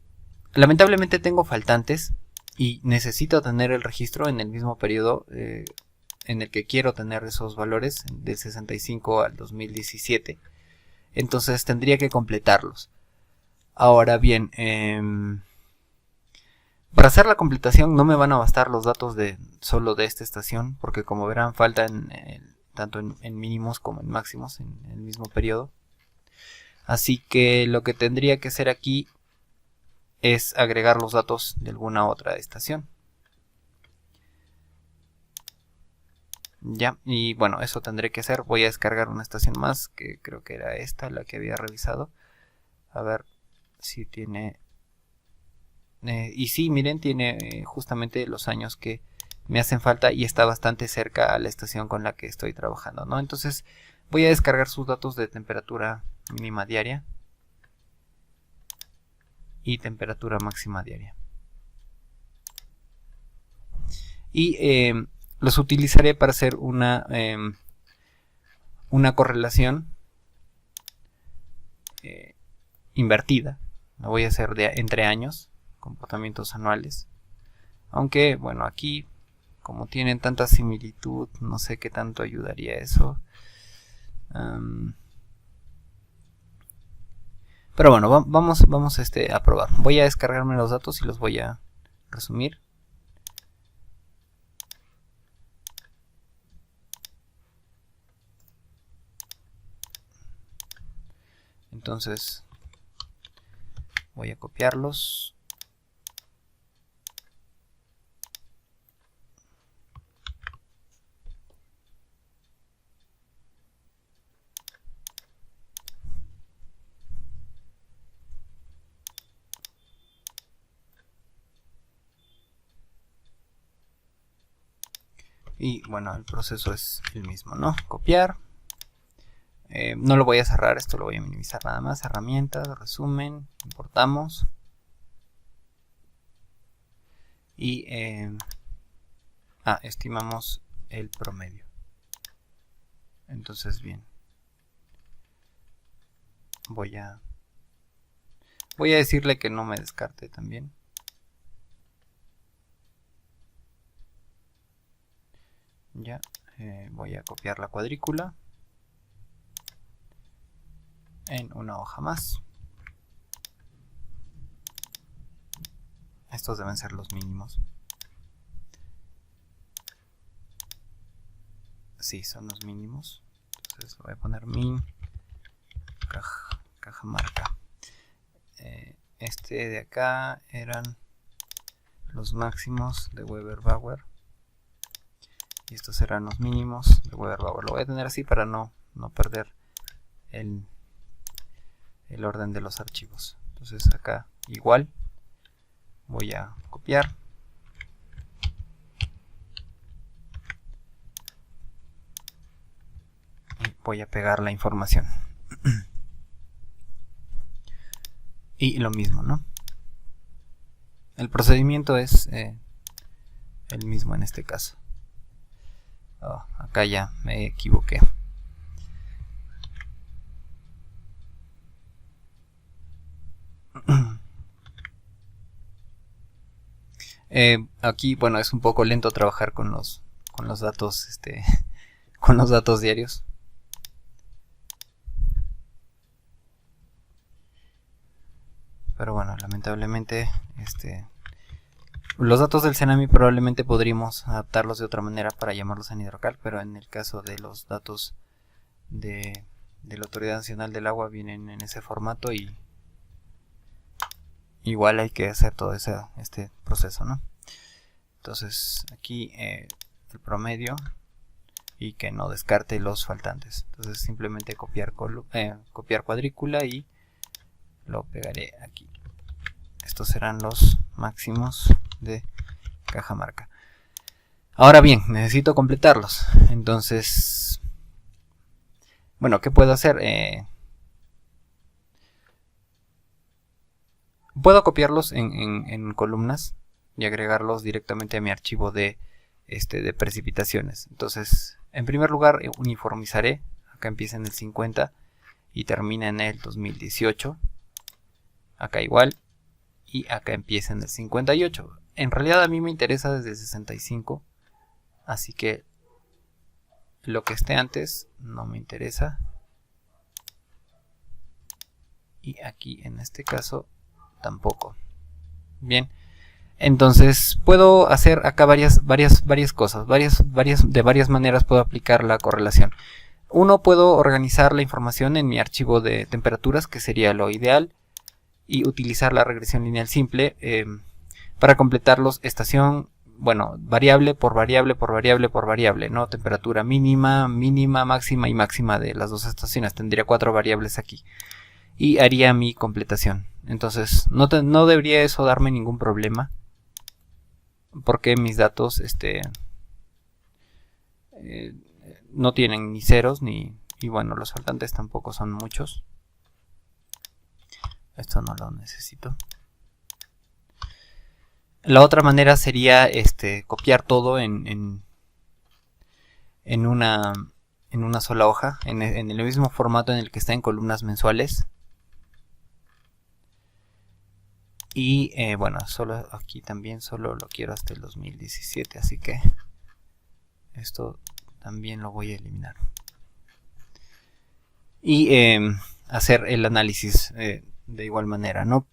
lamentablemente tengo faltantes y necesito tener el registro en el mismo periodo en el que quiero tener esos valores, del 65 al 2017. Entonces tendría que completarlos. Ahora bien, para hacer la completación no me van a bastar los datos solo de esta estación, porque como verán faltan tanto en mínimos como en máximos en el mismo periodo. Así que lo que tendría que hacer aquí es agregar los datos de alguna otra estación. Ya, y bueno, eso tendré que hacer. Voy a descargar una estación más, que creo que era esta, la que había revisado. A ver si tiene... y sí, miren, tiene justamente los años que me hacen falta y está bastante cerca a la estación con la que estoy trabajando, ¿no? Entonces voy a descargar sus datos de temperatura mínima diaria y temperatura máxima diaria. Y los utilizaré para hacer una correlación invertida. La voy a hacer entre años, comportamientos anuales. Aunque, bueno, aquí, como tienen tanta similitud, no sé qué tanto ayudaría eso. Pero bueno, vamos a probar. Voy a descargarme los datos y los voy a resumir. Entonces voy a copiarlos. Y bueno, el proceso es el mismo, ¿no? Copiar. No lo voy a cerrar, esto lo voy a minimizar nada más. Herramientas, resumen, importamos. Y estimamos el promedio. Entonces, bien. Voy a Voy a decirle que no me descarte también. Ya, voy a copiar la cuadrícula en una hoja más. Estos deben ser los mínimos. Sí, son los mínimos. Entonces voy a poner min Cajamarca. Este de acá eran los máximos de Weber-Bauer. Y estos serán los mínimos de Weber-Bauer. Lo voy a tener así para no perder el orden de los archivos. Entonces acá igual voy a copiar. Y voy a pegar la información. Y lo mismo, ¿no? El procedimiento es el mismo en este caso. Oh, acá ya me equivoqué. Aquí, bueno, es un poco lento trabajar con los datos, con los datos diarios. Pero bueno, lamentablemente, los datos del Cenami probablemente podríamos adaptarlos de otra manera para llamarlos en hidrocal, pero en el caso de los datos de la Autoridad Nacional del Agua vienen en ese formato y igual hay que hacer todo este proceso, ¿no? Entonces aquí el promedio y que no descarte los faltantes. Entonces simplemente copiar cuadrícula y lo pegaré aquí. Estos serán los máximos de Cajamarca. Ahora bien, necesito completarlos. Entonces, bueno, ¿qué puedo hacer? Puedo copiarlos en columnas y agregarlos directamente a mi archivo de precipitaciones. Entonces, en primer lugar, uniformizaré. Acá empieza en el 50 y termina en el 2018. Acá igual. Y acá empieza en el 58. En realidad a mí me interesa desde el 65. Así que lo que esté antes no me interesa. Y aquí en este caso tampoco. Bien. Entonces puedo hacer acá varias cosas. De varias maneras puedo aplicar la correlación. Uno, puedo organizar la información en mi archivo de temperaturas, que sería lo ideal. Y utilizar la regresión lineal simple para completarlos estación, bueno, variable por variable por variable por variable, ¿no? Temperatura mínima, máxima y máxima de las dos estaciones. Tendría 4 variables aquí. Y haría mi completación. Entonces, no debería eso darme ningún problema. Porque mis datos no tienen ni ceros, y bueno, los faltantes tampoco son muchos. Esto no lo necesito. La otra manera sería copiar todo en una sola hoja, en el mismo formato en el que está en columnas mensuales. Y bueno, solo aquí también solo lo quiero hasta el 2017, así que esto también lo voy a eliminar. Y hacer el análisis de igual manera, ¿no?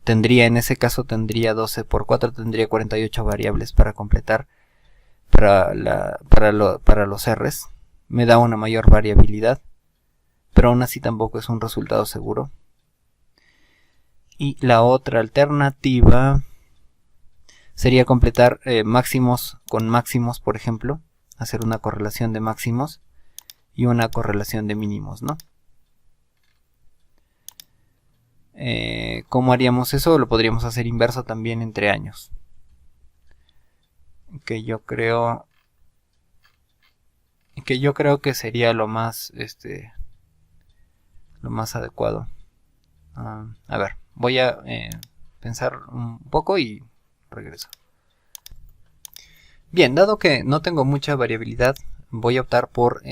En ese caso tendría 12 por 4, tendría 48 variables para completar para los R's. Me da una mayor variabilidad, pero aún así tampoco es un resultado seguro. Y la otra alternativa sería completar máximos con máximos, por ejemplo, hacer una correlación de máximos y una correlación de mínimos, ¿no? ¿Cómo haríamos eso? Lo podríamos hacer inverso también entre años, que yo creo que sería lo más adecuado. A ver, voy a pensar un poco y regreso. Bien, dado que no tengo mucha variabilidad, voy a optar por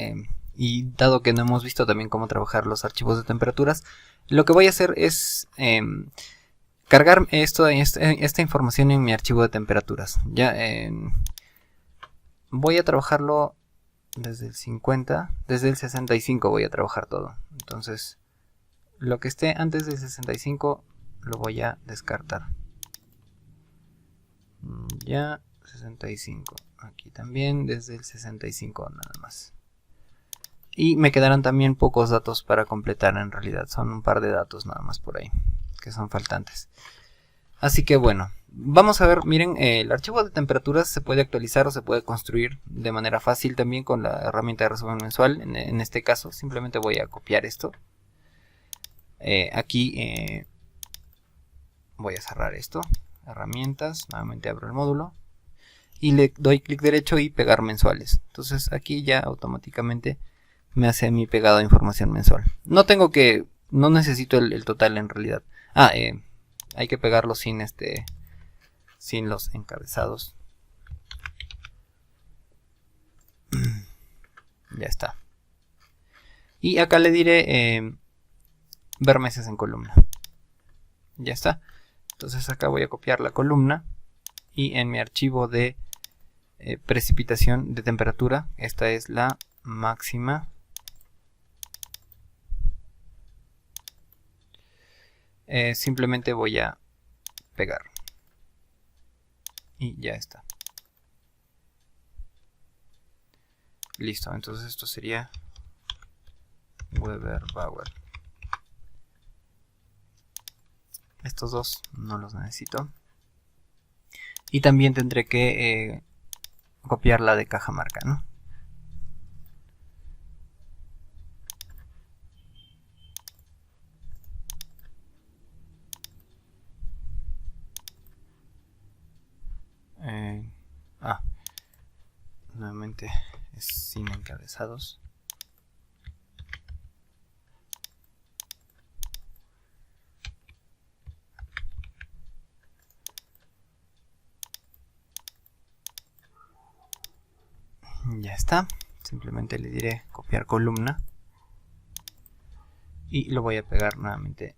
y dado que no hemos visto también cómo trabajar los archivos de temperaturas, lo que voy a hacer es cargar esta información en mi archivo de temperaturas. Voy a trabajarlo desde el 50, desde el 65 voy a trabajar todo. Entonces, lo que esté antes del 65 lo voy a descartar. Ya, 65. Aquí también desde el 65 nada más. Y me quedarán también pocos datos para completar, en realidad. Son un par de datos nada más por ahí, que son faltantes. Así que bueno, vamos a ver, miren, el archivo de temperaturas se puede actualizar o se puede construir de manera fácil también con la herramienta de resumen mensual. En este caso, simplemente voy a copiar esto. Aquí voy a cerrar esto. Herramientas, nuevamente abro el módulo. Y le doy clic derecho y pegar mensuales. Entonces aquí ya automáticamente me hace mi pegado de información mensual. No necesito el total en realidad. Hay que pegarlo sin los encabezados. Ya está. Y acá le diré ver meses en columna. Ya está. Entonces acá voy a copiar la columna y en mi archivo de precipitación de temperatura, esta es la máxima. Simplemente voy a pegar y ya está. Listo, entonces esto sería Weber-Bauer. Estos dos no los necesito. Y también tendré que copiar la de Cajamarca, ¿no? Nuevamente es sin encabezados. Ya está. Simplemente le diré copiar columna y lo voy a pegar nuevamente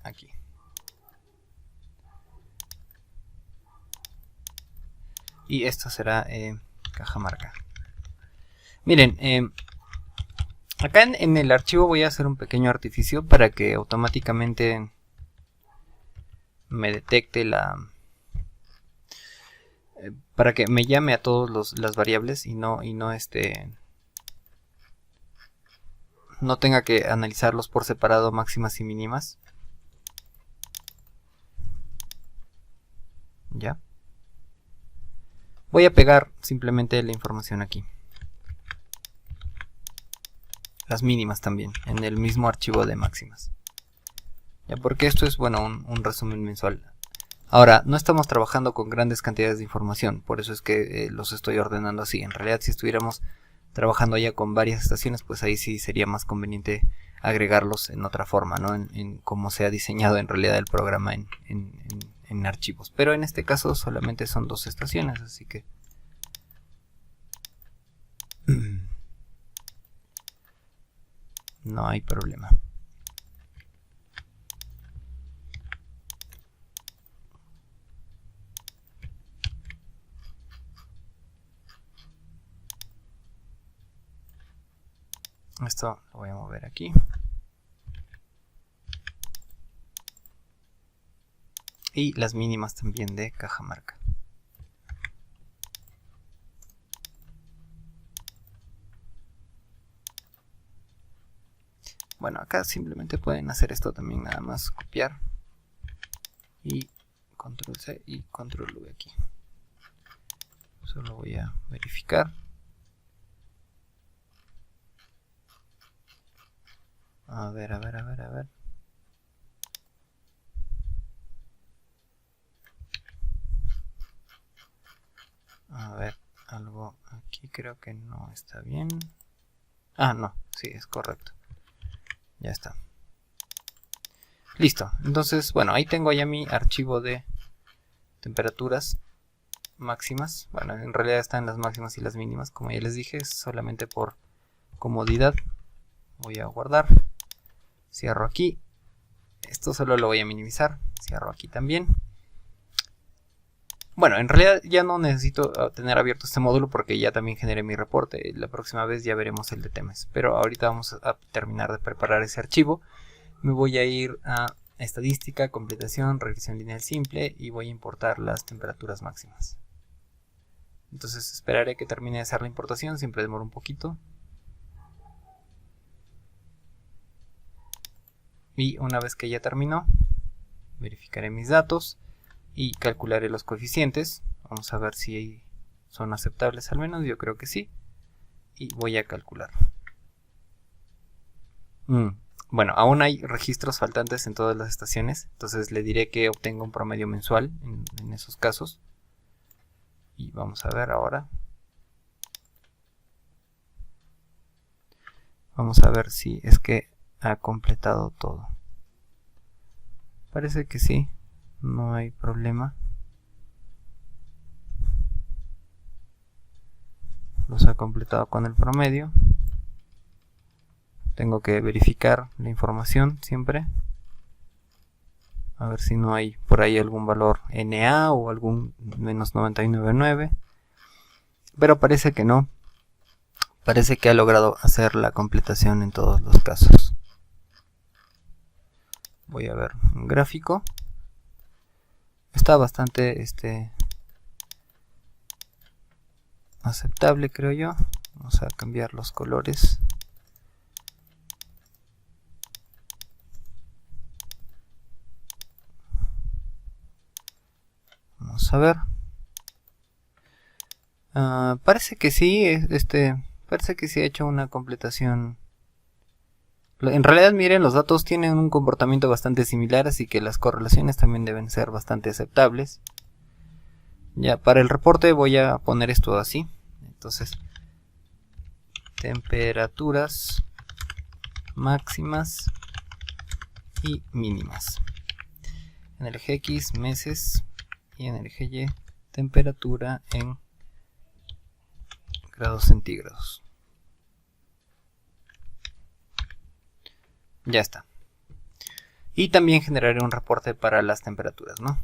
aquí. Y esto será Cajamarca. Miren, acá en el archivo voy a hacer un pequeño artificio para que automáticamente me detecte para que me llame a todas las variables y no tenga que analizarlos por separado, máximas y mínimas. Ya. Voy a pegar simplemente la información aquí. Las mínimas también, en el mismo archivo de máximas. Ya, porque esto es, bueno, un resumen mensual. Ahora, no estamos trabajando con grandes cantidades de información, por eso es que los estoy ordenando así. En realidad, si estuviéramos trabajando ya con varias estaciones, pues ahí sí sería más conveniente agregarlos en otra forma, ¿no? En cómo se ha diseñado en realidad el programa en archivos. Pero en este caso solamente son 2 estaciones, así que no hay problema. Esto lo voy a mover aquí. Y las mínimas también de Cajamarca. Bueno, acá simplemente pueden hacer esto también, nada más copiar y control C y control V aquí. Solo voy a verificar. A ver. A ver, algo aquí creo que no está bien. No, sí, es correcto. Ya está. Listo. Entonces, bueno, ahí tengo ya mi archivo de temperaturas máximas. Bueno, en realidad están las máximas y las mínimas. Como ya les dije, es solamente por comodidad voy a guardar, cierro aquí, esto solo lo voy a minimizar, cierro aquí también. Bueno, en realidad ya no necesito tener abierto este módulo porque ya también generé mi reporte. La próxima vez ya veremos el de temas. Pero ahorita vamos a terminar de preparar ese archivo. Me voy a ir a estadística, completación, regresión lineal simple y voy a importar las temperaturas máximas. Entonces esperaré que termine de hacer la importación, siempre demora un poquito. Y una vez que ya terminó, verificaré mis datos y calcularé los coeficientes. Vamos a ver si son aceptables al menos, yo creo que sí. Y voy a calcular. Bueno, aún hay registros faltantes en todas las estaciones, entonces le diré que obtenga un promedio mensual en esos casos. Y vamos a ver ahora. Vamos a ver si es que ha completado todo. Parece que sí, no hay problema. Los ha completado con el promedio. Tengo que verificar la información siempre. A ver si no hay por ahí algún valor NA o algún menos 99.9. Pero parece que no. Parece que ha logrado hacer la completación en todos los casos. Voy a ver un gráfico. Está bastante aceptable, creo yo. Vamos a cambiar los colores. Vamos a ver. Parece que sí, parece que sí ha hecho una completación. En realidad, miren, los datos tienen un comportamiento bastante similar, así que las correlaciones también deben ser bastante aceptables. Ya, para el reporte voy a poner esto así. Entonces, temperaturas máximas y mínimas. En el eje X, meses, y en el eje Y, temperatura en grados centígrados. Ya está. Y también generaré un reporte para las temperaturas, ¿no?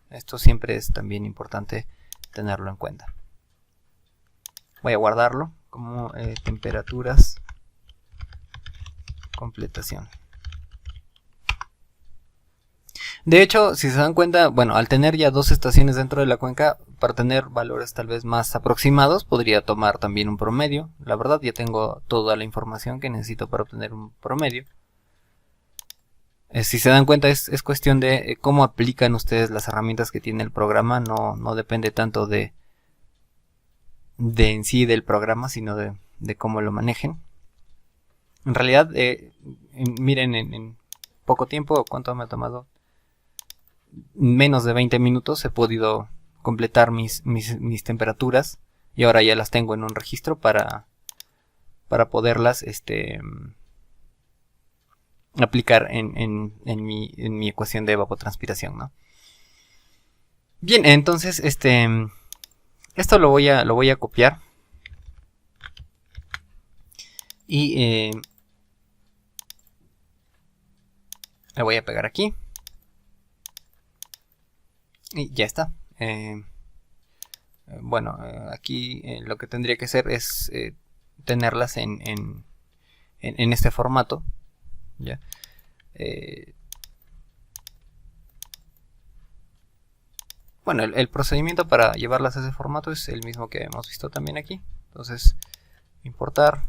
Esto siempre es también importante tenerlo en cuenta. Voy a guardarlo como temperaturas completación. De hecho, si se dan cuenta, bueno, al tener ya dos estaciones dentro de la cuenca, para tener valores tal vez más aproximados, podría tomar también un promedio. La verdad, ya tengo toda la información que necesito para obtener un promedio. Si se dan cuenta, es cuestión de cómo aplican ustedes las herramientas que tiene el programa. No depende tanto de en sí del programa, sino de cómo lo manejen. En realidad, miren, en poco tiempo, ¿cuánto me ha tomado? Menos de 20 minutos he podido completar mis temperaturas y ahora ya las tengo en un registro para poderlas aplicar en mi ecuación de evapotranspiración, ¿no? Bien, entonces esto lo voy a copiar y le voy a pegar aquí y ya está. Bueno, aquí lo que tendría que hacer es tenerlas en este formato. ¿Ya? Bueno, el procedimiento para llevarlas a ese formato es el mismo que hemos visto también aquí. Entonces, importar.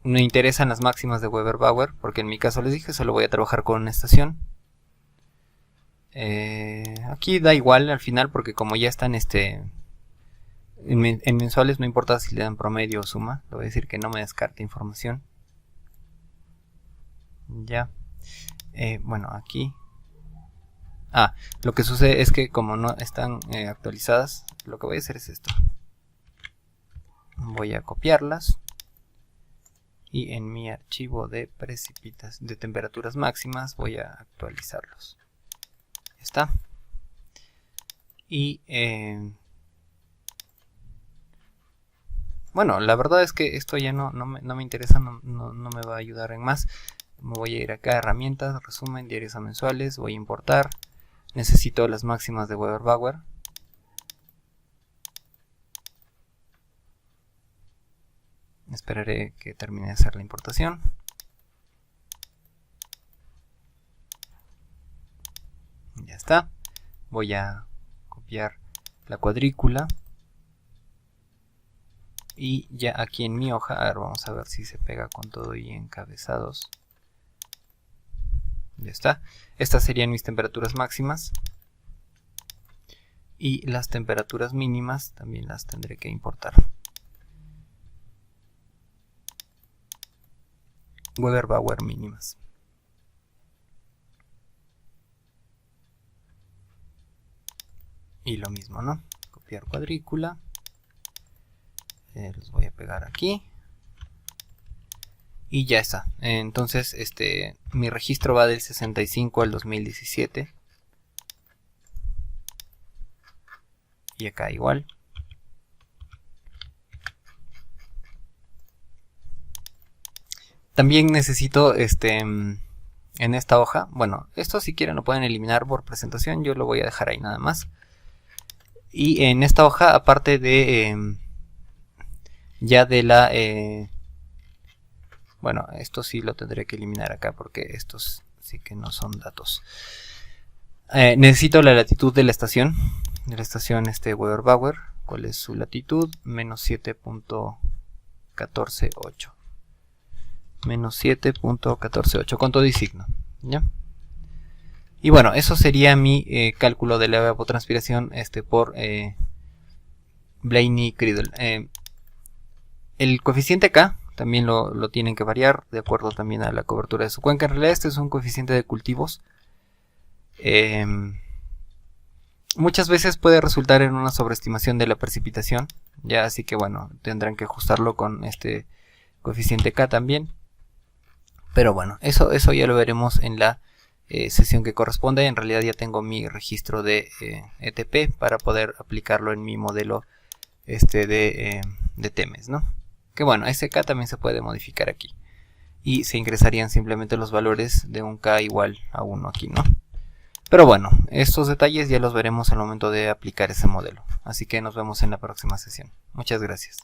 Me interesan las máximas de Weber-Bauer, porque en mi caso les dije, solo voy a trabajar con una estación. Aquí da igual al final, porque como ya están en mensuales, no importa si le dan promedio o suma. Le voy a decir que no me descarte información. Ya. Bueno, aquí. Lo que sucede es que como no están actualizadas, lo que voy a hacer es esto. Voy a copiarlas. Y en mi archivo de temperaturas máximas voy a actualizarlos. Ya está. Y bueno, la verdad es que esto ya no me interesa, no me va a ayudar en más. Me voy a ir acá a herramientas, resumen, diarios a mensuales, voy a importar. Necesito las máximas de Weber-Bauer. Esperaré que termine de hacer la importación. Ya está. Voy a copiar la cuadrícula. Y ya aquí en mi hoja, a ver, vamos a ver si se pega con todo y encabezados. Ya está. Estas serían mis temperaturas máximas. Y las temperaturas mínimas también las tendré que importar. Weber-Bauer mínimas. Y lo mismo, ¿no? Copiar cuadrícula. Los voy a pegar aquí. Y ya está. Entonces, mi registro va del 65 al 2017. Y acá igual. También necesito en esta hoja, bueno, esto si quieren lo pueden eliminar por presentación, yo lo voy a dejar ahí nada más. Y en esta hoja, aparte de ya de la bueno, esto sí lo tendré que eliminar acá porque estos sí que no son datos. Necesito la latitud de la estación Weber-Bauer. ¿Cuál es su latitud? Menos 7.148. Menos 7.148 con todo y signo, ¿ya? Y bueno, eso sería mi cálculo de la evapotranspiración por Blaney-Criddle. El coeficiente K también lo tienen que variar de acuerdo también a la cobertura de su cuenca. En realidad este es un coeficiente de cultivos. Muchas veces puede resultar en una sobreestimación de la precipitación, ya, así que bueno, tendrán que ajustarlo con este coeficiente K también. Pero bueno, eso ya lo veremos en la sesión que corresponde. En realidad ya tengo mi registro de ETP para poder aplicarlo en mi modelo de TEMES, ¿no? Que bueno, ese K también se puede modificar aquí. Y se ingresarían simplemente los valores de un K igual a 1 aquí, ¿no? Pero bueno, estos detalles ya los veremos al momento de aplicar ese modelo. Así que nos vemos en la próxima sesión. Muchas gracias.